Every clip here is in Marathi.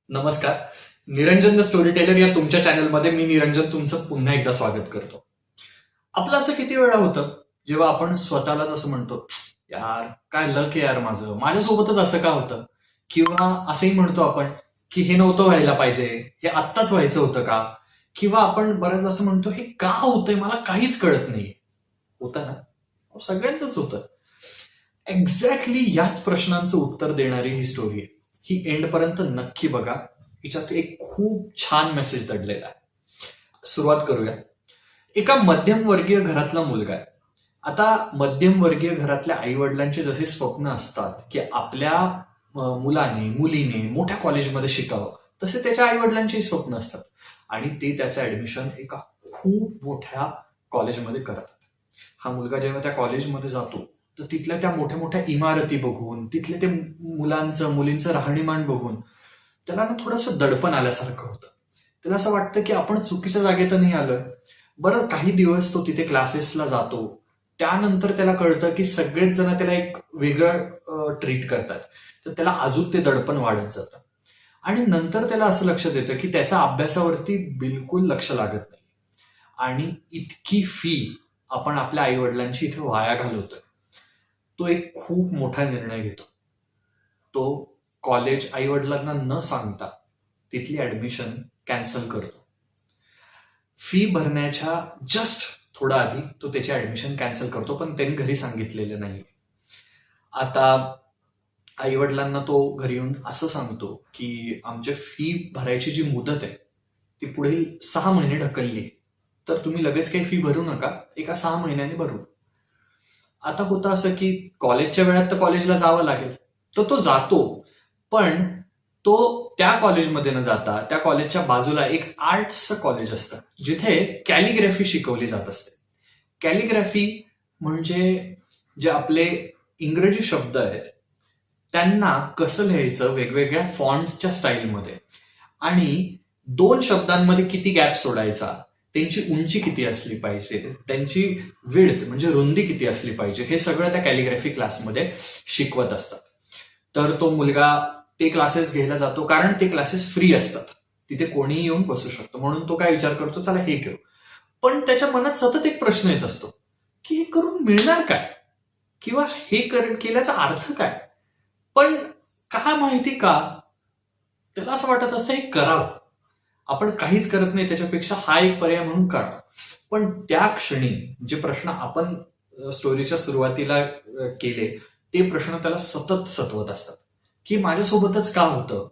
नमस्कार. निरंजन द स्टोरी टेलर या तुमच्या चॅनलमध्ये मी निरंजन तुमचं पुन्हा एकदा स्वागत करतो. आपलं असं किती वेळा होतं जेव्हा आपण स्वतःलाच असं म्हणतो, यार काय लक आहे यार, माझ्यासोबतच असं का होतं, किंवा असंही म्हणतो आपण की हे नव्हतं व्हायला पाहिजे, हे आत्ताच व्हायचं होतं का, किंवा आपण बरंच असं म्हणतो हे का होतंय मला काहीच कळत नाही. होतं ना, सगळ्यांचंच होतं. एक्झॅक्टली याच प्रश्नांचं उत्तर देणारी ही स्टोरी आहे. ही एंडपर्यंत नक्की बघा. हिच्यात एक खूप छान मेसेज दडलेला आहे. सुरुवात करूया. एका मध्यमवर्गीय घरातला मुलगा आहे. आता मध्यमवर्गीय घरातल्या आई वडिलांचे जसे स्वप्न असतात की आपल्या मुलाने मुलीने मोठ्या कॉलेजमध्ये शिकावं, तसे त्याच्या आई वडिलांचेही स्वप्न असतात आणि ते त्याचं ऍडमिशन एका खूप मोठ्या कॉलेजमध्ये करतात. हा मुलगा जेव्हा त्या कॉलेजमध्ये जातो तर तिथल्या त्या मोठ्या मोठ्या इमारती बघून, तिथले ते मुलींचं राहणीमान बघून त्याला ना थोडंसं दडपण आल्यासारखं होतं. त्याला असं वाटतं की आपण चुकीच्या जागेत नाही आलोय. बरं, काही दिवस तो तिथे क्लासेसला जातो. त्यानंतर त्याला कळतं की सगळेच जण त्याला एक वेगळं ट्रीट करतात. तर त्याला अजून ते दडपण वाढत जातं आणि नंतर त्याला असं लक्षात येतं की त्याचा अभ्यासावरती बिलकुल लक्ष लागत नाही आणि इतकी फी आपण आपल्या आई वडिलांची इथे वाया घालवतोय. तो एक खूप मोठा निर्णय घेतो. तो कॉलेज आई वडिलांना न सांगता तिथली ऍडमिशन कॅन्सल करतो. फी भरण्याच्या जस्ट थोडा आधी तो त्याची ऍडमिशन कॅन्सल करतो, पण त्यांनी घरी सांगितलेलं नाही. आता आई वडिलांना तो घरी येऊन असं सांगतो की आमची फी भरायची जी मुदत आहे ती पुढील 6 महिने ढकलली, तर तुम्ही लगेच काही फी भरू नका, एका 6 महिन्याने भरू. आता होतं असं की कॉलेजच्या वेळात तर कॉलेजला जावं लागेल, तर तो जातो. पण तो त्या कॉलेजमध्ये न जाता त्या कॉलेजच्या बाजूला एक आर्ट्सचं कॉलेज असतं जिथे कॅलिग्राफी शिकवली जात असते. कॅलिग्राफी म्हणजे जे आपले इंग्रजी शब्द आहेत त्यांना कसं लिहायचं वेगवेगळ्या फॉन्ट्सच्या स्टाईलमध्ये, आणि 2 शब्दांमध्ये किती गॅप सोडायचा, त्यांची उंची किती असली पाहिजे, त्यांची विड्थ म्हणजे रुंदी किती असली पाहिजे, हे सगळं त्या कॅलिग्राफी क्लासमध्ये शिकवत असतात. तर तो मुलगा ते क्लासेस घ्यायला जातो, कारण ते क्लासेस फ्री असतात, तिथे कोणीही येऊन बसू शकतो. म्हणून तो काय विचार करतो, चला हे घेऊ. पण त्याच्या मनात सतत एक प्रश्न येत असतो की हे करून मिळणार काय, किंवा हे केल्याचा अर्थ काय. पण का माहिती का त्याला असं वाटत असतं हे करावं, आपण काहीच करत नाही त्याच्यापेक्षा हा एक पर्याय म्हणून करावा. पण त्या क्षणी जे प्रश्न आपण स्टोरीच्या सुरुवातीला केले ते प्रश्न त्याला सतत सतवत असतात की माझ्यासोबतच का होतं,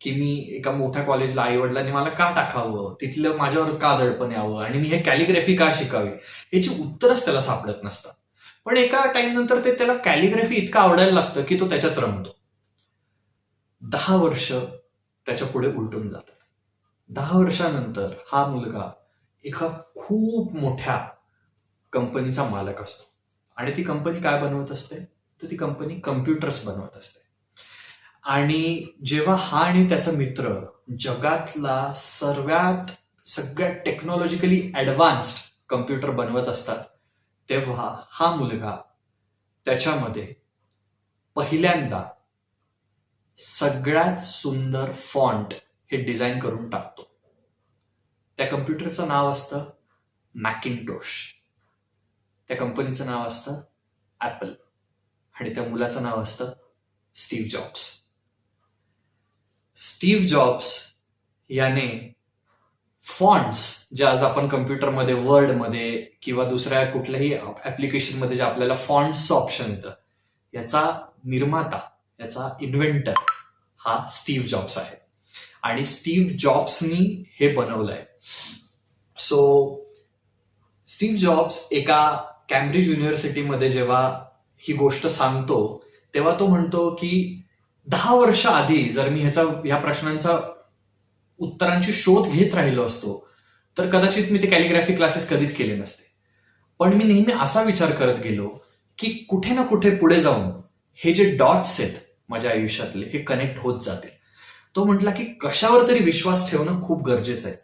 की मी एका मोठ्या कॉलेजला आई वडिलांनी मला का टाकावं, तिथलं माझ्यावर का दडपण यावं, आणि मी हे कॅलिग्राफी का शिकावी, याची उत्तरच त्याला सापडत नसतात. पण एका टाइम नंतर ते त्याला कॅलिग्राफी इतकं आवडायला लागतं की तो त्याच्यात रमतो. 10 वर्ष त्याच्या पुढे उलटून जातात. 10 वर्षानंतर हा मुलगा एका खूप मोठ्या कंपनीचा मालक असतो. आणि ती कंपनी काय बनवत असते, तर ती कंपनी कम्प्युटर्स बनवत असते. आणि जेव्हा हा आणि त्याचा मित्र जगातला सगळ्यात टेक्नॉलॉजिकली ऍडव्हान्स्ड कम्प्युटर बनवत असतात, तेव्हा हा मुलगा त्याच्यामध्ये पहिल्यांदा सगळ्यात सुंदर फॉन्ट हे डिझाईन करून टाकतो. त्या कम्प्युटरचं नाव असतं मॅकिंटोश, त्या कंपनीचं नाव असतं ऍपल, आणि त्या मुलाचं नाव असतं स्टीव्ह जॉब्स. स्टीव्ह जॉब्स याने फॉन्ट्स जे आज आपण कम्प्युटरमध्ये, वर्डमध्ये किंवा दुसऱ्या कुठल्याही ऍप्लिकेशनमध्ये जे आपल्याला फॉन्ट्सचं ऑप्शन येतं, याचा निर्माता, याचा इन्व्हेंटर हा स्टीव्ह जॉब्स आहे. आणि स्टीव्ह जॉब्सनी हे बनवलंय. सो स्टीव्ह जॉब्स एका कॅम्ब्रिज युनिव्हर्सिटीमध्ये जेव्हा ही गोष्ट सांगतो तेव्हा तो म्हणतो की 10 वर्ष आधी जर मी ह्या प्रश्नांचा उत्तरांची शोध घेत राहिलो असतो तर कदाचित मी ते कॅलिग्राफी क्लासेस कधीच केले नसते. पण मी नेहमी असा विचार करत गेलो की कुठे ना कुठे पुढे जाऊन हे जे डॉट्स आहेत माझ्या आयुष्यातले हे कनेक्ट होत जातील. तो म्हटला की कशावर तरी विश्वास ठेवणं खूप गरजेचं आहे.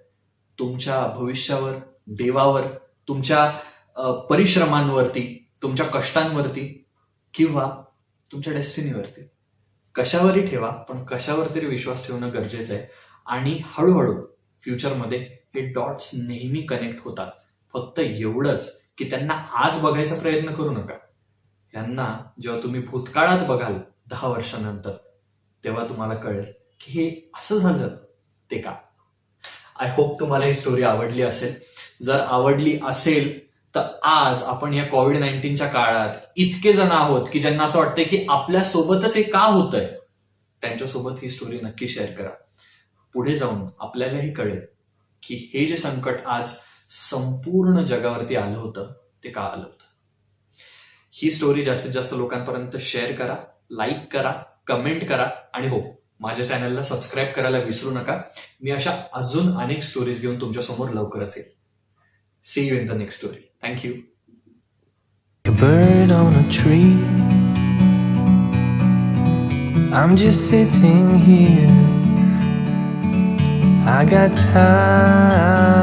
तुमच्या भविष्यावर, देवावर, तुमच्या परिश्रमांवरती, तुमच्या कष्टांवरती, किंवा तुमच्या डेस्टिनीवरती. कशावरही ठेवा, पण कशावर तरी विश्वास ठेवणं गरजेचं आहे. आणि हळूहळू फ्युचरमध्ये हे डॉट्स नेहमी कनेक्ट होतात. फक्त एवढंच की त्यांना आज बघायचा प्रयत्न करू नका. यांना जेव्हा तुम्ही भूतकाळात बघाल 10 वर्षानंतर, तेव्हा तुम्हाला कळेल की हे असं झालं ते का. आय होप तुम्हाला ही स्टोरी आवडली असेल. जर आवडली असेल तर आज आपण या कोविड-19च्या काळात इतके जण आहोत की ज्यांना असं वाटतंय की आपल्या सोबतच हे का होतंय, त्यांच्यासोबत ही स्टोरी नक्की शेअर करा. पुढे जाऊन आपल्यालाही कळेल की हे जे संकट आज संपूर्ण जगावरती आलं होतं ते का आलं होतं. ही स्टोरी जास्तीत जास्त लोकांपर्यंत शेअर करा, लाईक करा, कमेंट करा आणि हो, माझ्या चॅनलला सबस्क्राईब करायला विसरू नका. मी अशा अजून अनेक स्टोरीज घेऊन तुमच्यासमोर लवकरच येईल. See you in the next story. Thank you. A bird on a tree. I'm just sitting here. I got time.